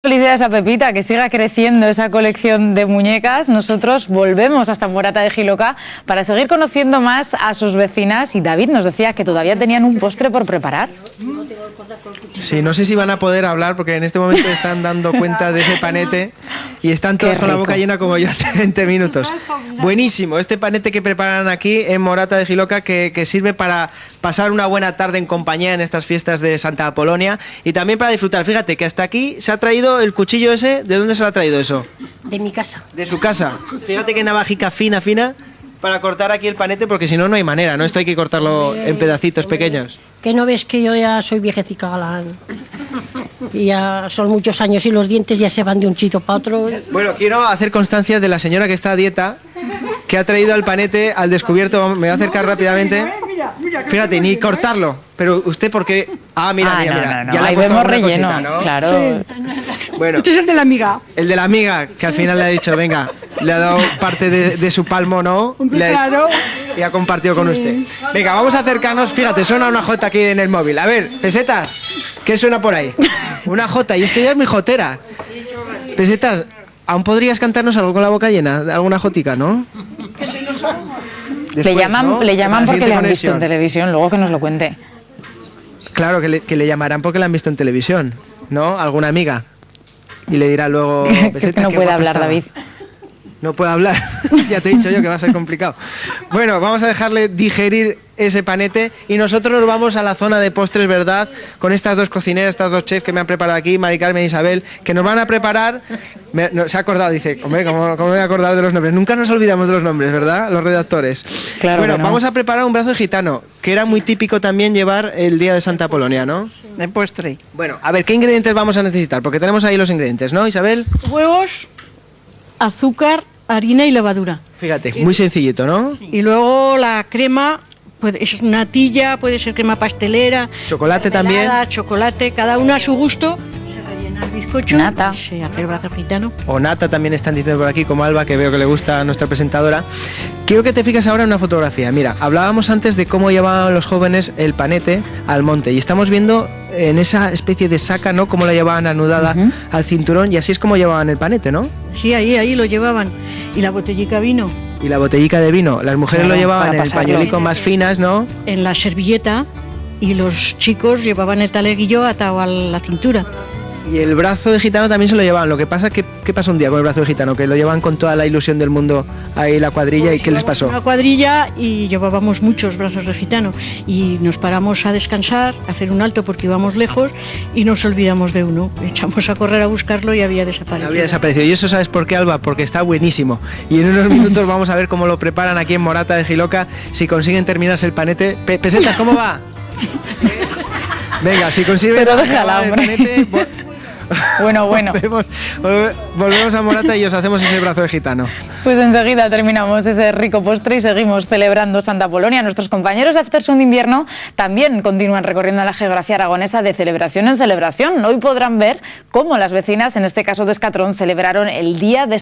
Felicidades a Pepita, que siga creciendo esa colección de muñecas. Nosotros volvemos hasta Morata de Jiloca para seguir conociendo más a sus vecinas. Y David nos decía que todavía tenían un postre por preparar. Sí, no sé si van a poder hablar porque en este momento están dando cuenta de ese panete y están todas con la boca llena como yo hace 20 minutos. Buenísimo, este panete que preparan aquí en Morata de Jiloca que sirve para pasar una buena tarde en compañía en estas fiestas de Santa Apolonia y también para disfrutar. Fíjate que hasta aquí se ha traído el cuchillo ese. ¿De dónde se lo ha traído eso? De mi casa. De su casa. Fíjate qué navajica fina para cortar aquí el panete, porque si no, no hay manera, ¿no? Esto hay que cortarlo en pedacitos pequeños. Que no ves que yo ya soy viejecica galán. Y ya son muchos años y los dientes ya se van de un sitio para otro. Bueno, quiero hacer constancia de la señora que está a dieta, que ha traído el panete al descubierto. Me voy a acercar rápidamente. Fíjate, ni cortarlo. Pero usted, ¿por qué? Ah, mira. No. Ya le ahí vemos relleno, cosita, ¿no? Claro. Sí. Bueno, Este es el de la amiga. El de la amiga, que al final le ha dicho, venga, le ha dado parte de su palmo, ¿no? Claro. Y ha compartido con usted. Venga, vamos a acercarnos. Fíjate, suena una jota aquí en el móvil. A ver, Pesetas, ¿qué suena por ahí? Una jota, y es que ella es muy jotera. Pesetas, ¿aún podrías cantarnos algo con la boca llena? ¿Alguna jotica, no? Después, le llaman ¿no? porque le han visto conexión. en televisión, luego que nos lo cuente. Claro, que le llamarán porque la han visto en televisión, ¿no? Alguna amiga. Y le dirá luego... Que es que no puede hablar, David. No puede hablar. Ya te he dicho yo que va a ser complicado. Bueno, vamos a dejarle digerir ese panete y nosotros nos vamos a la zona de postres, ¿verdad? Con estas dos cocineras, estas dos chefs que me han preparado aquí, Mari Carmen e Isabel, que nos van a preparar... se ha acordado, dice, hombre, ¿cómo me voy a acordar de los nombres? Nunca nos olvidamos de los nombres, ¿verdad? Los redactores. Claro. Bueno, no. vamos a preparar un brazo de gitano, que era muy típico también llevar el día de Santa Apolonia, ¿no? De postre. Bueno, a ver, ¿qué ingredientes vamos a necesitar? Porque tenemos ahí los ingredientes, ¿no, Isabel? Huevos, azúcar, harina y levadura. Fíjate, muy sencillito, ¿no? Y luego la crema, es natilla, puede ser crema pastelera. Chocolate también. Mermelada, chocolate, cada uno a su gusto. Se rellena el bizcocho. Nata. Se hace el brazo gitano. O nata también están diciendo por aquí, como Alba, que veo que le gusta a nuestra presentadora. Quiero que te fijes ahora en una fotografía. Mira, hablábamos antes de cómo llevaban los jóvenes el panete al monte y estamos viendo en esa especie de saca, ¿no? Cómo la llevaban anudada al cinturón y así es como llevaban el panete, ¿no? Sí, ahí lo llevaban. Y la botellica vino Y la botellica de vino. Las mujeres Claro, lo llevaban para en el pasarlo. pañuelico más finas, ¿no? en la servilleta y los chicos llevaban el taleguillo atado a la cintura. Y el brazo de gitano también se lo llevaban. Lo que pasa, ¿qué pasa un día con el brazo de gitano? Que lo llevan con toda la ilusión del mundo ahí la cuadrilla. ¿Y qué les pasó? Una cuadrilla y llevábamos muchos brazos de gitano y nos paramos a descansar, a hacer un alto porque íbamos lejos y nos olvidamos de uno. Echamos a correr a buscarlo y había desaparecido. Había desaparecido. ¿Y eso sabes por qué, Alba? Porque está buenísimo. Y en unos minutos vamos a ver cómo lo preparan aquí en Morata de Jiloca, si consiguen terminarse el panete. Pesetas, ¿cómo va? Venga, si consiguen Pero déjala, el hombre. panete... Bueno. Volvemos a Morata y os hacemos ese brazo de gitano. Pues enseguida terminamos ese rico postre y seguimos celebrando Santa Apolonia. Nuestros compañeros de Aftersun de invierno también continúan recorriendo la geografía aragonesa de celebración en celebración. Hoy podrán ver cómo las vecinas, en este caso de Escatrón, celebraron el día de